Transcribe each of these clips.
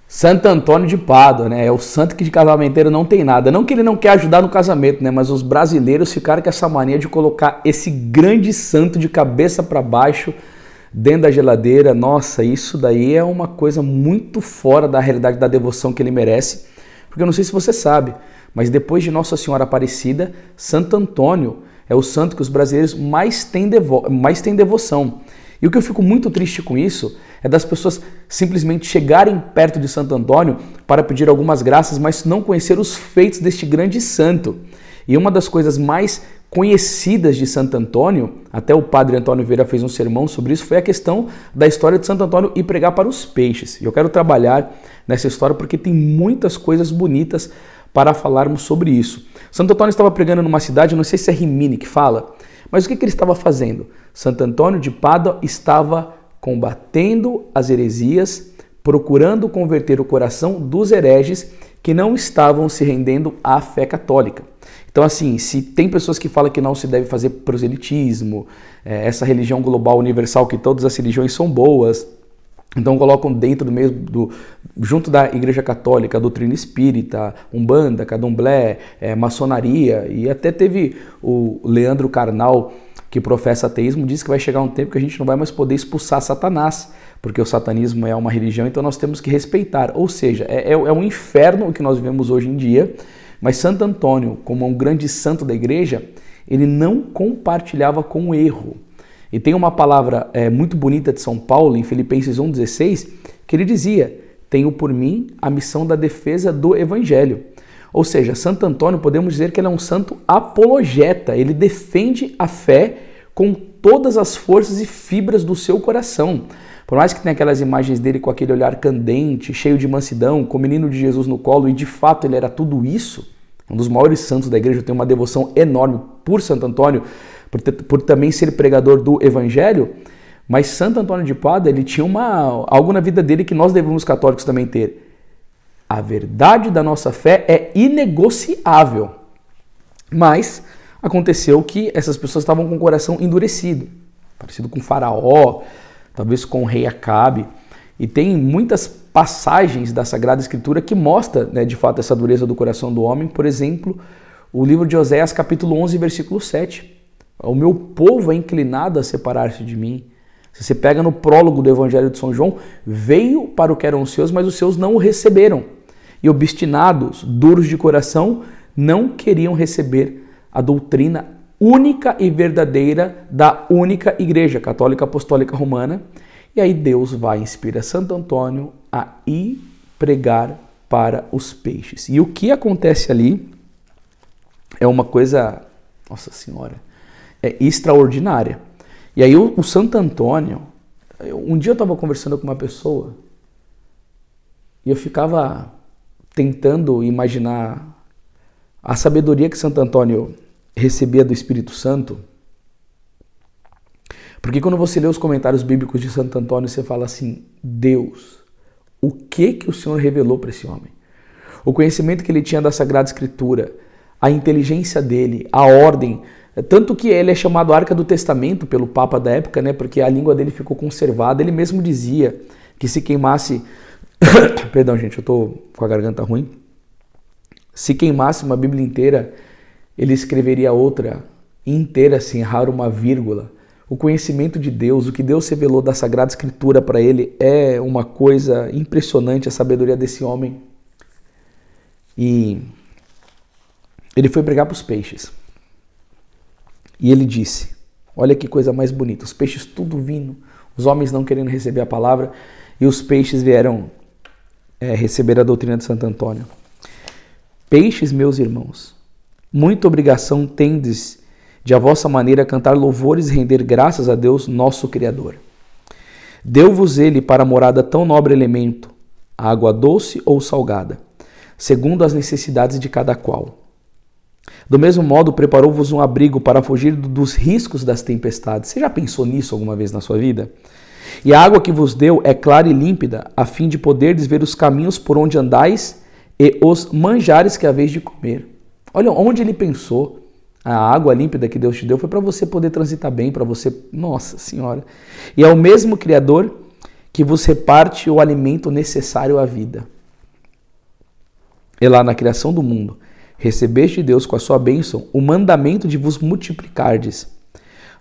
Santo Antônio de Pádua, né? É o santo que de casamenteiro não tem nada. Não que ele não quer ajudar no casamento, né? Mas os brasileiros ficaram com essa mania de colocar esse grande santo de cabeça para baixo dentro da geladeira. Nossa, isso daí é uma coisa muito fora da realidade da devoção que ele merece. Porque eu não sei se você sabe, mas depois de Nossa Senhora Aparecida, Santo Antônio é o santo que os brasileiros mais têm devoção. E o que eu fico muito triste com isso é das pessoas simplesmente chegarem perto de Santo Antônio para pedir algumas graças, mas não conhecer os feitos deste grande santo. E uma das coisas mais conhecidas de Santo Antônio, até o padre Antônio Vieira fez um sermão sobre isso, foi a questão da história de Santo Antônio ir pregar para os peixes. E eu quero trabalhar nessa história porque tem muitas coisas bonitas para falarmos sobre isso. Santo Antônio estava pregando numa cidade, não sei se é Rimini que fala, mas o que ele estava fazendo? Santo Antônio de Pádua estava combatendo as heresias, procurando converter o coração dos hereges que não estavam se rendendo à fé católica. Então, assim, se tem pessoas que falam que não se deve fazer proselitismo, essa religião global universal, que todas as religiões são boas, então colocam dentro junto da Igreja Católica, a doutrina espírita, Umbanda, Candomblé, maçonaria, e até teve o Leandro Carnal, que professa ateísmo, diz que vai chegar um tempo que a gente não vai mais poder expulsar Satanás, porque o satanismo é uma religião, então nós temos que respeitar. Ou seja, é um inferno o que nós vivemos hoje em dia, mas Santo Antônio, como um grande santo da igreja, ele não compartilhava com o erro. E tem uma palavra muito bonita de São Paulo, em Filipenses 1,16, que ele dizia: tenho por mim a missão da defesa do Evangelho. Ou seja, Santo Antônio, podemos dizer que ele é um santo apologeta, ele defende a fé com todas as forças e fibras do seu coração. Por mais que tenha aquelas imagens dele com aquele olhar candente, cheio de mansidão, com o menino de Jesus no colo, e de fato ele era tudo isso, um dos maiores santos da igreja, eu tenho uma devoção enorme por Santo Antônio, por também ser pregador do Evangelho, mas Santo Antônio de Pádua, ele tinha algo na vida dele que nós devemos católicos também ter. A verdade da nossa fé é inegociável. Mas aconteceu que essas pessoas estavam com o coração endurecido, parecido com Faraó, talvez com o rei Acabe. E tem muitas passagens da Sagrada Escritura que mostram, né, de fato, essa dureza do coração do homem. Por exemplo, o livro de Oséias, capítulo 11, versículo 7. O meu povo é inclinado a separar-se de mim. Se você pega no prólogo do Evangelho de São João, veio para o que eram os seus, mas os seus não o receberam. E obstinados, duros de coração, não queriam receber a doutrina única e verdadeira da única Igreja Católica Apostólica Romana. E aí Deus vai inspirar Santo Antônio a ir pregar para os peixes. E o que acontece ali é uma coisa, Nossa Senhora, é extraordinária. E aí o Santo Antônio, um dia eu estava conversando com uma pessoa e eu ficava tentando imaginar a sabedoria que Santo Antônio recebia do Espírito Santo. Porque quando você lê os comentários bíblicos de Santo Antônio, você fala assim: Deus, o que o Senhor revelou para esse homem? O conhecimento que ele tinha da Sagrada Escritura, a inteligência dele, a ordem, tanto que ele é chamado Arca do Testamento pelo Papa da época, né? Porque a língua dele ficou conservada. Ele mesmo dizia que se queimasse... Perdão, gente, eu tô com a garganta ruim. Se queimasse uma Bíblia inteira, ele escreveria outra inteira sem errar uma vírgula. O conhecimento de Deus, o que Deus revelou da Sagrada Escritura para ele é uma coisa impressionante, a sabedoria desse homem. E ele foi pregar para os peixes. E ele disse, olha que coisa mais bonita, os peixes tudo vindo, os homens não querendo receber a palavra, e os peixes vieram receber a doutrina de Santo Antônio. Peixes, meus irmãos, muita obrigação tendes de a vossa maneira cantar louvores e render graças a Deus, nosso Criador. Deu-vos ele para morada tão nobre elemento, água doce ou salgada, segundo as necessidades de cada qual. Do mesmo modo, preparou-vos um abrigo para fugir dos riscos das tempestades. Você já pensou nisso alguma vez na sua vida? E a água que vos deu é clara e límpida, a fim de poderdes ver os caminhos por onde andais e os manjares que haveis de comer. Olha onde ele pensou. A água límpida que Deus te deu foi para você poder transitar bem, para você... Nossa Senhora! E é o mesmo Criador que vos reparte o alimento necessário à vida. E lá na criação do mundo, recebeste de Deus com a sua bênção o mandamento de vos multiplicardes.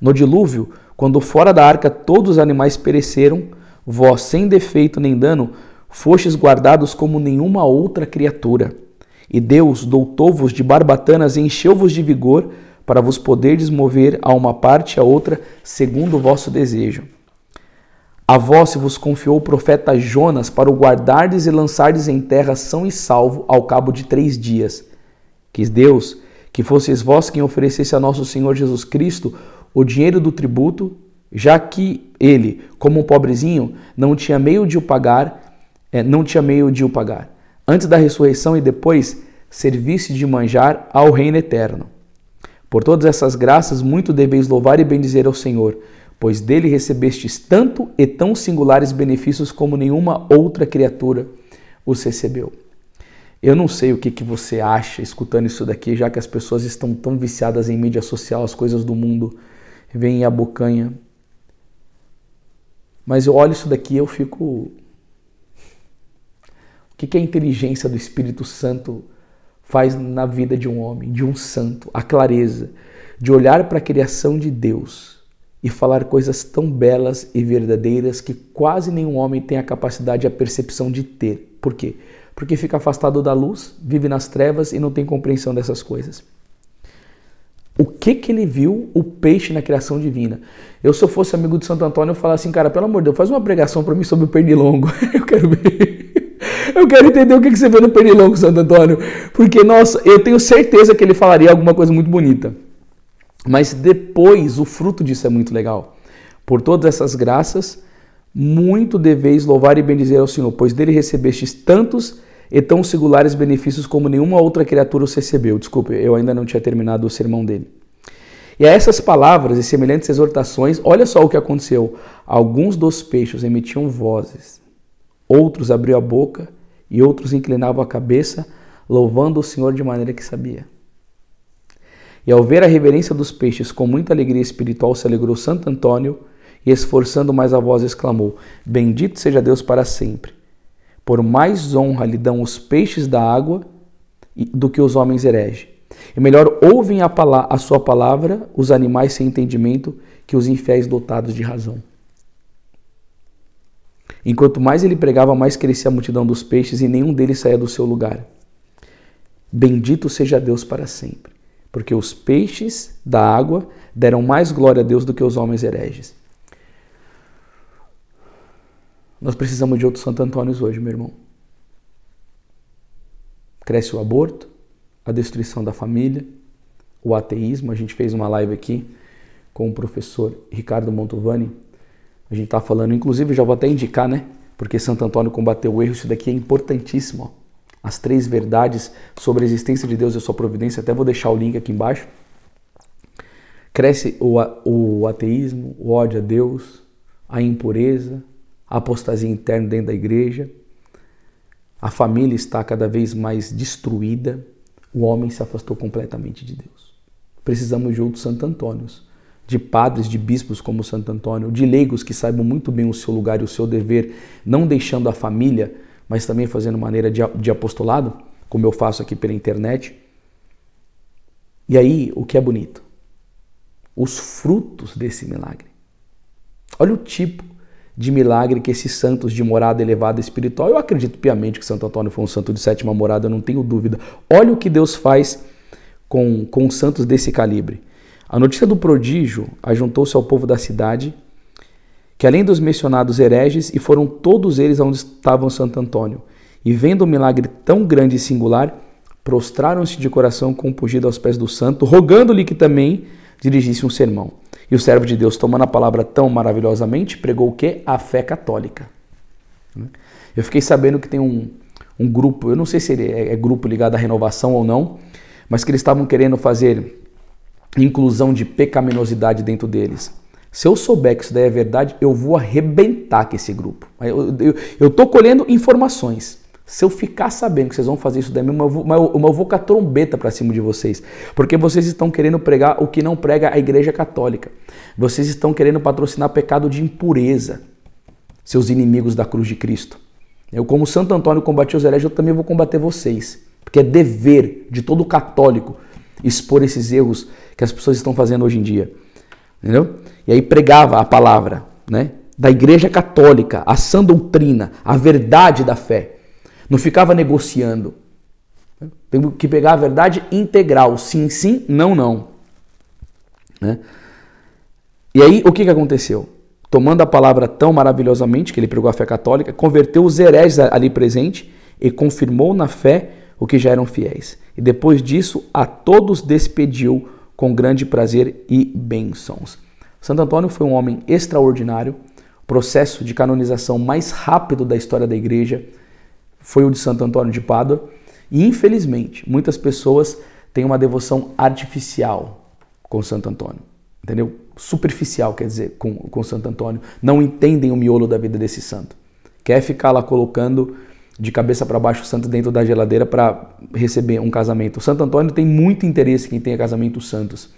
No dilúvio, quando fora da arca todos os animais pereceram, vós, sem defeito nem dano, fostes guardados como nenhuma outra criatura. E Deus doutou-vos de barbatanas e encheu-vos de vigor, para vos poderdes mover a uma parte e a outra, segundo o vosso desejo. A vós se vos confiou o profeta Jonas, para o guardardes e lançardes em terra são e salvo ao cabo de 3 dias. Quis Deus que fosseis vós quem oferecesse a nosso Senhor Jesus Cristo o dinheiro do tributo, já que ele, como um pobrezinho, não tinha meio de o pagar. Antes da ressurreição e depois servisse de manjar ao reino eterno. Por todas essas graças, muito deveis louvar e bendizer ao Senhor, pois dele recebestes tanto e tão singulares benefícios como nenhuma outra criatura os recebeu. Eu não sei o que você acha escutando isso daqui, já que as pessoas estão tão viciadas em mídia social, as coisas do mundo vêm à bocanha. Mas eu olho isso daqui e eu fico... O que a inteligência do Espírito Santo faz na vida de um homem, de um santo? A clareza de olhar para a criação de Deus e falar coisas tão belas e verdadeiras que quase nenhum homem tem a capacidade e a percepção de ter. Por quê? Porque fica afastado da luz, vive nas trevas e não tem compreensão dessas coisas. O que ele viu? O peixe na criação divina. Se eu fosse amigo de Santo Antônio, eu falaria assim, cara, pelo amor de Deus, faz uma pregação para mim sobre o pernilongo. Eu quero ver. Eu quero entender o que você vê no pernilongo, Santo Antônio. Porque, nossa, eu tenho certeza que ele falaria alguma coisa muito bonita. Mas depois, o fruto disso é muito legal. Por todas essas graças, muito deveis louvar e bendizer ao Senhor, pois dele recebestes tantos e tão singulares benefícios como nenhuma outra criatura os recebeu. Desculpe, eu ainda não tinha terminado o sermão dele. E a essas palavras e semelhantes exortações, olha só o que aconteceu. Alguns dos peixes emitiam vozes, outros abriam a boca e outros inclinavam a cabeça, louvando o Senhor de maneira que sabia. E ao ver a reverência dos peixes, com muita alegria espiritual se alegrou Santo Antônio, e esforçando mais a voz exclamou, bendito seja Deus para sempre. Por mais honra lhe dão os peixes da água do que os homens hereges. E melhor ouvem a sua palavra os animais sem entendimento que os infiéis dotados de razão. Enquanto mais ele pregava, mais crescia a multidão dos peixes e nenhum deles saía do seu lugar. Bendito seja Deus para sempre, porque os peixes da água deram mais glória a Deus do que os homens hereges. Nós precisamos de outros Santo Antônios hoje, meu irmão. Cresce o aborto, a destruição da família, o ateísmo. A gente fez uma live aqui com o professor Ricardo Montovani. A gente está falando, inclusive já vou até indicar, né? Porque Santo Antônio combateu o erro, isso daqui é importantíssimo. Ó. As 3 verdades sobre a existência de Deus e a sua providência, até vou deixar o link aqui embaixo. Cresce o ateísmo, o ódio a Deus, a impureza, a apostasia interna dentro da igreja, a família está cada vez mais destruída, o homem se afastou completamente de Deus. Precisamos de outros Santo Antônios, de padres, de bispos como Santo Antônio, de leigos que saibam muito bem o seu lugar e o seu dever, não deixando a família, mas também fazendo maneira de apostolado, como eu faço aqui pela internet. E aí, o que é bonito? Os frutos desse milagre. Olha o tipo de milagre que esses santos de morada elevada espiritual, eu acredito piamente que Santo Antônio foi um santo de 7ª morada, eu não tenho dúvida. Olha o que Deus faz com santos desse calibre. A notícia do prodígio ajuntou-se ao povo da cidade, que além dos mencionados hereges, e foram todos eles onde estava Santo Antônio, e vendo o milagre tão grande e singular, prostraram-se de coração compungido aos pés do santo, rogando-lhe que também dirigisse um sermão. E o servo de Deus, tomando a palavra tão maravilhosamente, pregou o quê? A fé católica. Eu fiquei sabendo que tem um grupo, eu não sei se ele é grupo ligado à renovação ou não, mas que eles estavam querendo fazer inclusão de pecaminosidade dentro deles. Se eu souber que isso daí é verdade, eu vou arrebentar com esse grupo. Eu estou colhendo informações. Se eu ficar sabendo que vocês vão fazer isso daí mesmo, eu vou com a trombeta para cima de vocês. Porque vocês estão querendo pregar o que não prega a Igreja Católica. Vocês estão querendo patrocinar pecado de impureza, seus inimigos da cruz de Cristo. Eu, como Santo Antônio, combati os hereges, eu também vou combater vocês. porque é dever de todo católico expor esses erros que as pessoas estão fazendo hoje em dia, entendeu? E aí pregava a palavra, né, da Igreja Católica, a sã doutrina, a verdade da fé. Não ficava negociando. Tem que pegar a verdade integral, sim, sim, não, não. Né? E aí, o que aconteceu? Tomando a palavra tão maravilhosamente, que ele pregou a fé católica, converteu os hereges ali presentes e confirmou na fé o que já eram fiéis. E depois disso, a todos despediu com grande prazer e bênçãos. Santo Antônio foi um homem extraordinário. O processo de canonização mais rápido da história da igreja foi o de Santo Antônio de Pádua. E, infelizmente, muitas pessoas têm uma devoção artificial com Santo Antônio, entendeu? Superficial, quer dizer, com Santo Antônio. Não entendem o miolo da vida desse santo. Quer ficar lá colocando de cabeça para baixo o santo dentro da geladeira para receber um casamento. O Santo Antônio tem muito interesse em quem tenha casamentos santos.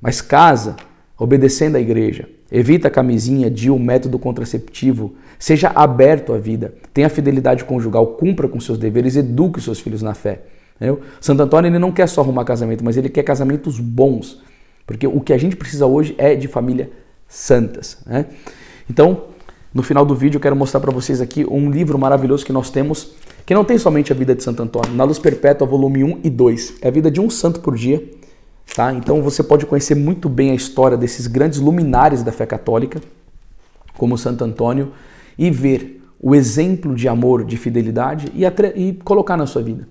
Mas casa obedecendo à igreja. Evita a camisinha, DIU, método contraceptivo. Seja aberto à vida. Tenha fidelidade conjugal. Cumpra com seus deveres. Eduque os seus filhos na fé. Entendeu? Santo Antônio ele não quer só arrumar casamento, mas ele quer casamentos bons. Porque o que a gente precisa hoje é de família santas. Né? Então, no final do vídeo eu quero mostrar para vocês aqui um livro maravilhoso que nós temos, que não tem somente a vida de Santo Antônio. Na Luz Perpétua, volume 1 e 2. É a vida de um santo por dia. Tá? Então você pode conhecer muito bem a história desses grandes luminares da fé católica, como Santo Antônio, e ver o exemplo de amor, de fidelidade e colocar na sua vida.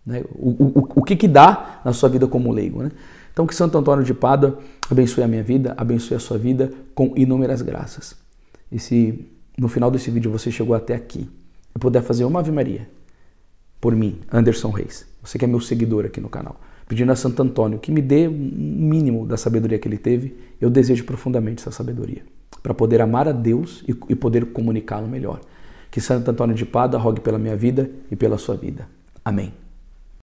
Né? O que dá na sua vida como leigo. Né? Então que Santo Antônio de Pádua abençoe a minha vida, abençoe a sua vida com inúmeras graças. E se no final desse vídeo você chegou até aqui e puder fazer uma Ave Maria por mim, Anderson Reis, você que é meu seguidor aqui no canal, pedindo a Santo Antônio que me dê um mínimo da sabedoria que ele teve, eu desejo profundamente essa sabedoria, para poder amar a Deus e poder comunicá-lo melhor. Que Santo Antônio de Pádua rogue pela minha vida e pela sua vida. Amém.